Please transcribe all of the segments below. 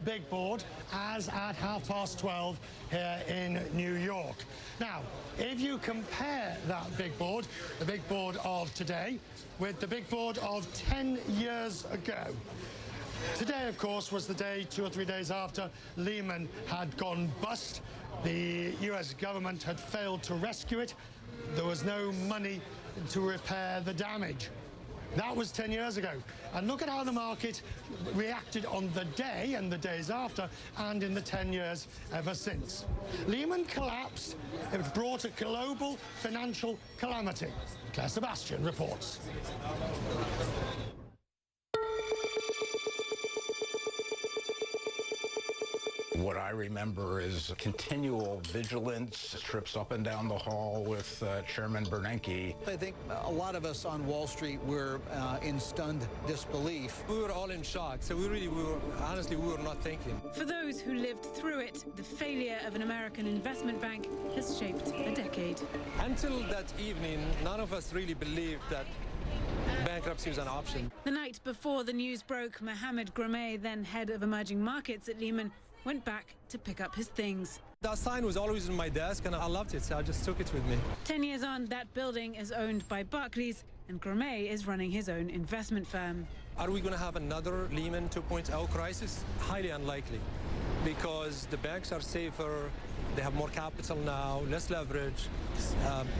big board as at 12:30 here in New York. Now, if you compare that big board, the big board of today, with the big board of 10 years ago, today, of course, was the day 2 or 3 days after Lehman had gone bust. The US government had failed to rescue it. There was no money to repair the damage. That was 10 years ago. And look at how the market reacted on the day and the days after and in the 10 years ever since. Lehman collapsed. It brought a global financial calamity. Claire Sebastian reports. What I remember is continual vigilance, trips up and down the hall with Chairman Bernanke. I think a lot of us on Wall Street were in stunned disbelief. We were all in shock, so honestly, we were not thinking. For those who lived through it, the failure of an American investment bank has shaped a decade. Until that evening, none of us really believed that bankruptcy was an option. The night before the news broke, Mohamed Grommet, then head of emerging markets at Lehman, went back to pick up his things. That sign was always on my desk, and I loved it, so I just took it with me. 10 years on, that building is owned by Barclays, and Grommet is running his own investment firm. Are we going to have another Lehman 2.0 crisis? Highly unlikely, because the banks are safer, they have more capital now, less leverage,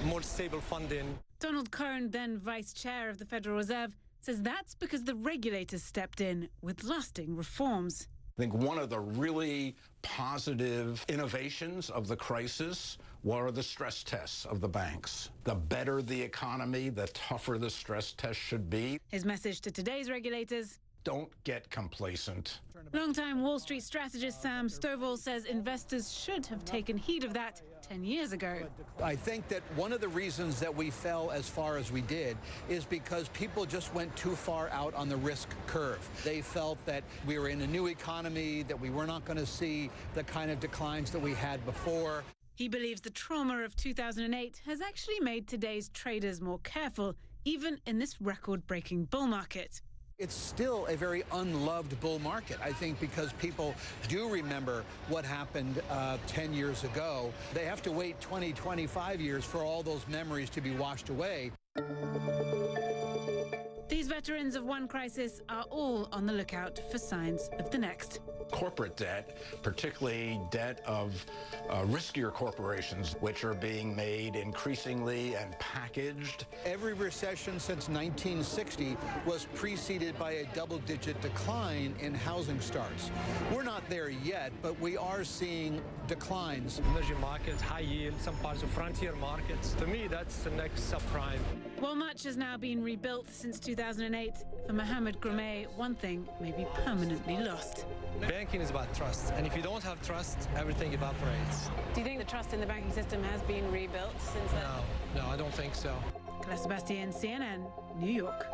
more stable funding. Donald Cohn, then vice chair of the Federal Reserve, says that's because the regulators stepped in with lasting reforms. I think one of the really positive innovations of the crisis were the stress tests of the banks. The better the economy, the tougher the stress test should be. His message to today's regulators: don't get complacent. Longtime Wall Street strategist Sam Stovall says investors should have taken heed of that 10 years ago. I think that one of the reasons that we fell as far as we did is because people just went too far out on the risk curve. They felt that we were in a new economy, that we were not going to see the kind of declines that we had before. He believes the trauma of 2008 has actually made today's traders more careful, even in this record-breaking bull market. It's still a very unloved bull market, I think, because people do remember what happened 10 years ago. They have to wait 20, 25 years for all those memories to be washed away. These veterans of one crisis are all on the lookout for signs of the next. Corporate debt, particularly debt of riskier corporations, which are being made increasingly and packaged. Every recession since 1960 was preceded by a double-digit decline in housing starts. We're not there yet, but we are seeing declines. Emerging markets, high yield, some parts of frontier markets. To me, that's the next subprime. While much has now been rebuilt since 2008, for Mohamed Grommet, one thing may be permanently lost. Banking is about trust, and if you don't have trust, everything evaporates. Do you think the trust in the banking system has been rebuilt since then? No, I don't think so. Claire Sebastian, CNN, New York.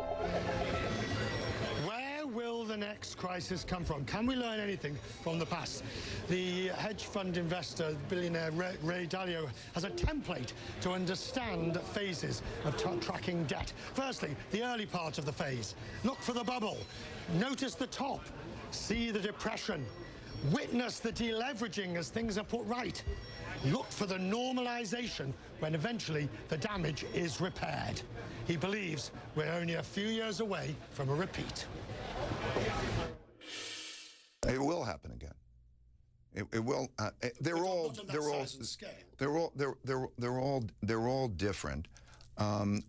Where will the next crisis come from? Can we learn anything from the past? The hedge fund investor, billionaire Ray Dalio, has a template to understand phases of tracking debt. Firstly, the early part of the phase. Look for the bubble. Notice the top. See the depression. Witness the deleveraging as things are put right. Look for the normalization when eventually the damage is repaired. He believes we're only a few years away from a repeat. It will happen again. It will. They're all different.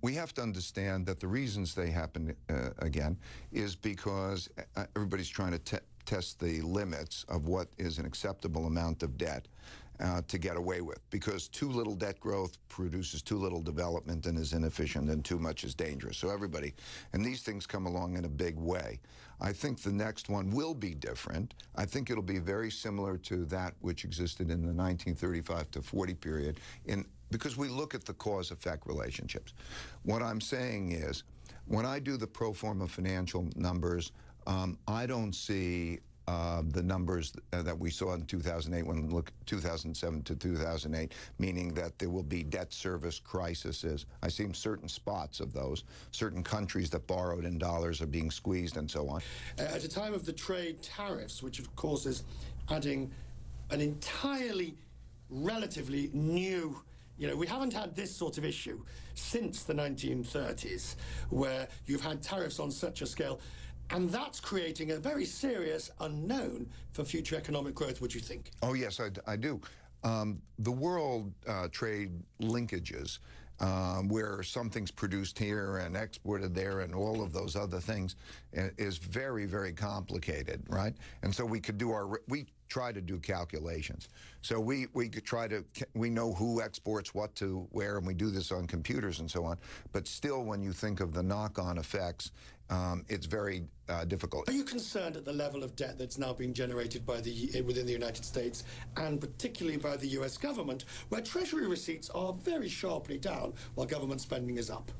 We have to understand that the reasons they happen again is because everybody's trying to test the limits of what is an acceptable amount of debt to get away with, because too little debt growth produces too little development and is inefficient, and too much is dangerous. So everybody, and these things come along in a big way. I think the next one will be different. I think it'll be very similar to that which existed in the 1935 to 40 period, because we look at the cause-effect relationships. What I'm saying is, when I do the pro forma financial numbers, I don't see the numbers that we saw in 2008, when we look 2007 to 2008, meaning that there will be debt service crises. I see certain spots of those. Certain countries that borrowed in dollars are being squeezed and so on. At a time of the trade tariffs, which of course is adding an entirely relatively new, we haven't had this sort of issue since the 1930s, where you've had tariffs on such a scale, and that's creating a very serious unknown for future economic growth, would you think? Oh, yes, I do. The world trade linkages, where something's produced here and exported there and all of those other things, is very, very complicated, right? And so we try to do calculations. So we could we know who exports what to where, and we do this on computers and so on. But still, when you think of the knock-on effects, it's very difficult. Are you concerned at the level of debt that's now being generated within the United States, and particularly by the US government, where Treasury receipts are very sharply down while government spending is up?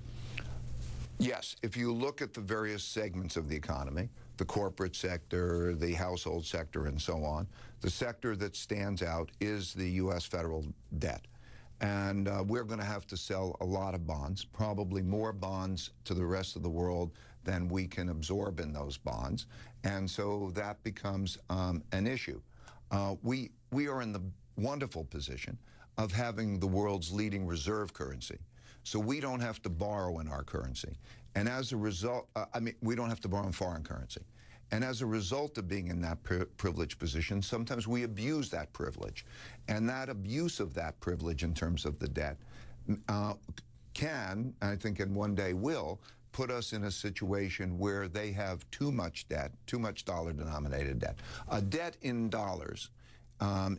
Yes, if you look at the various segments of the economy, the corporate sector, the household sector, and so on, the sector that stands out is the U.S. federal debt. And we're going to have to sell a lot of bonds, probably more bonds to the rest of the world than we can absorb in those bonds. And so that becomes an issue. We are in the wonderful position of having the world's leading reserve currency. So we don't have to borrow in our currency. And as a result, we don't have to borrow in foreign currency. And as a result of being in that privileged position, sometimes we abuse that privilege. And that abuse of that privilege in terms of the debt can, I think in one day will, put us in a situation where they have too much debt, too much dollar-denominated debt. A debt in dollars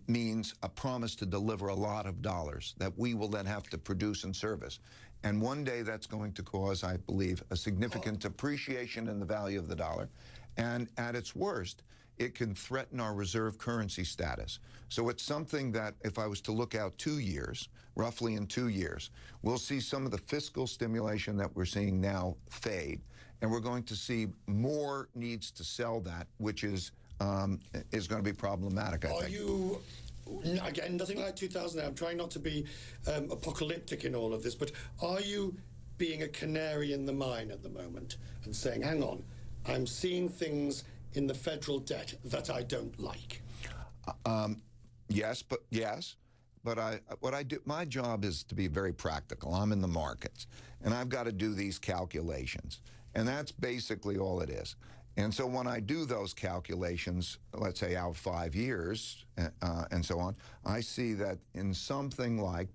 means a promise to deliver a lot of dollars that we will then have to produce and service. And one day that's going to cause, I believe, a significant appreciation in the value of the dollar. And at its worst, it can threaten our reserve currency status. So it's something that if I was to look out 2 years, roughly in 2 years, we'll see some of the fiscal stimulation that we're seeing now fade. And we're going to see more needs to sell that, which is going to be problematic, I think. Again, nothing like 2008. I'm trying not to be apocalyptic in all of this, but are you being a canary in the mine at the moment and saying, hang on, I'm seeing things in the federal debt that I don't like? Yes, but what I do, my job is to be very practical. I'm in the markets, and I've got to do these calculations, and that's basically all it is. And so when I do those calculations, let's say out 5 years and so on, I see that in something like,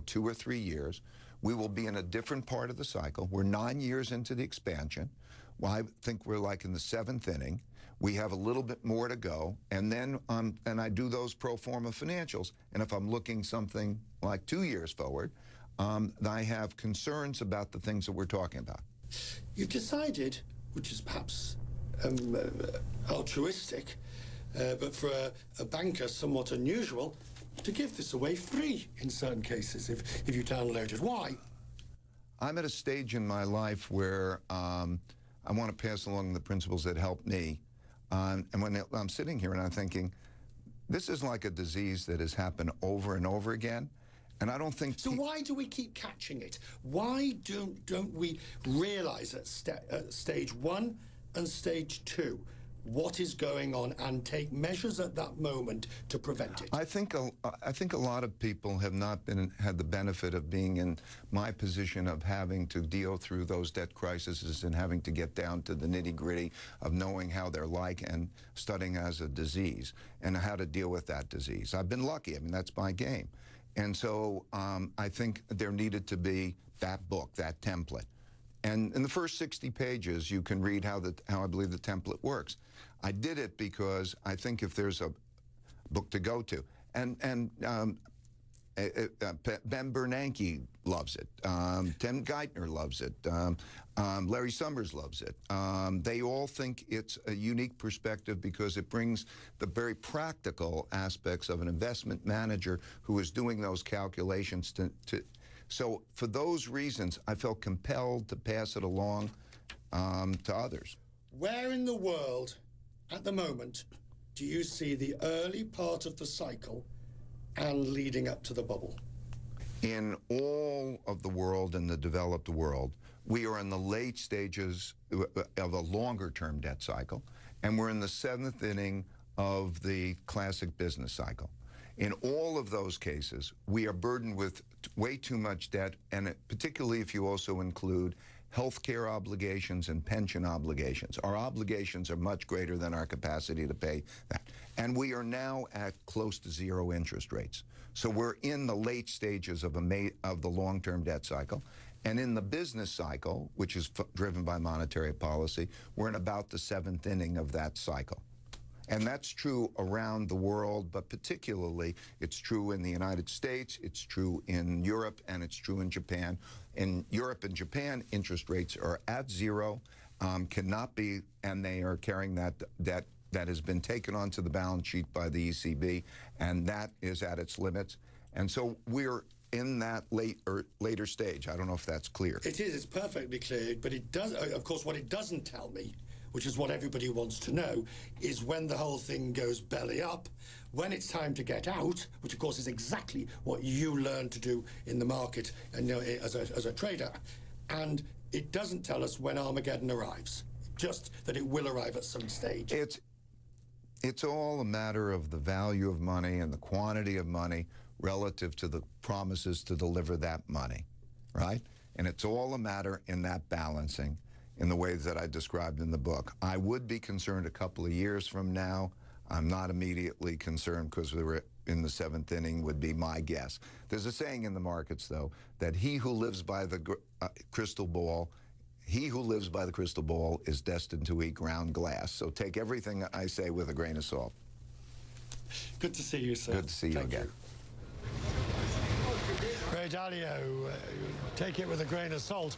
2 or 3 years, we will be in a different part of the cycle. We're 9 years into the expansion. Well, I think we're like in the 7th inning. We have a little bit more to go. And then and I do those pro forma financials. And if I'm looking something like 2 years forward, I have concerns about the things that we're talking about. You've decided, which is perhaps altruistic, but for a banker somewhat unusual, to give this away free in certain cases if you download it. Why? I'm at a stage in my life where I want to pass along the principles that helped me. And when I'm sitting here and I'm thinking, this is like a disease that has happened over and over again. And I don't think... So why do we keep catching it? Why don't we realize at stage 1 and stage 2 what is going on and take measures at that moment to prevent it? I think a lot of people have not had the benefit of being in my position of having to deal through those debt crises and having to get down to the nitty-gritty of knowing how they're like and studying as a disease and how to deal with that disease. I've been lucky. I mean, that's my game. And so I think there needed to be that book, that template. And in the first 60 pages, you can read how I believe the template works. I did it because I think if there's a book to go to, and Ben Bernanke loves it, Tim Geithner loves it, Larry Summers loves it. They all think it's a unique perspective because it brings the very practical aspects of an investment manager who is doing those calculations to So for those reasons, I felt compelled to pass it along to others. Where in the world, at the moment, do you see the early part of the cycle and leading up to the bubble? In all of the world, in the developed world, we are in the late stages of a longer-term debt cycle, and we're in the 7th inning of the classic business cycle. In all of those cases, we are burdened with way too much debt, and particularly if you also include healthcare obligations and pension obligations. Our obligations are much greater than our capacity to pay that. And we are now at close to zero interest rates. So we're in the late stages of the long-term debt cycle. And in the business cycle, which is driven by monetary policy, we're in about the 7th inning of that cycle. And that's true around the world, but particularly it's true in the United States, it's true in Europe, and it's true in Japan. In Europe and Japan, interest rates are at zero, cannot be, and they are carrying that debt that has been taken onto the balance sheet by the ECB, and that is at its limits. And so we're in that later stage. I don't know if that's clear. It is, it's perfectly clear, but it does, of course, what it doesn't tell me, which is what everybody wants to know, is when the whole thing goes belly up, when it's time to get out, which of course is exactly what you learned to do in the market and, you know, as a trader. And it doesn't tell us when Armageddon arrives, just that it will arrive at some stage. It's all a matter of the value of money and the quantity of money relative to the promises to deliver that money, right? And it's all a matter in that balancing in the ways that I described in the book. I would be concerned a couple of years from now. I'm not immediately concerned because we were in the 7th inning would be my guess. There's a saying in the markets, though, that he who lives by the crystal ball is destined to eat ground glass. So take everything I say with a grain of salt. Good to see you, sir. Good to see you again. Ray Dalio, take it with a grain of salt,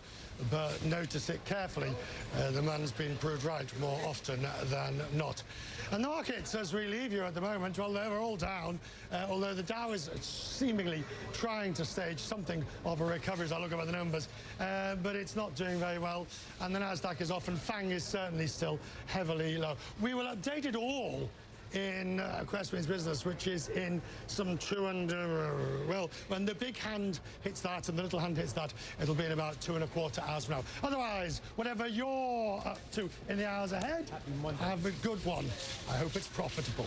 but notice it carefully. The man's been proved right more often than not. And the markets, as we leave you at the moment, well, they're all down, although the Dow is seemingly trying to stage something of a recovery as I look at the numbers, but it's not doing very well. And the Nasdaq is off, and FANG is certainly still heavily low. We will update it all in Cressman's Business, which is in some 200, well, when the big hand hits that and the little hand hits that, it'll be in about 2¼ hours from now. Otherwise, whatever you're up to in the hours ahead, have a good one. I hope it's profitable.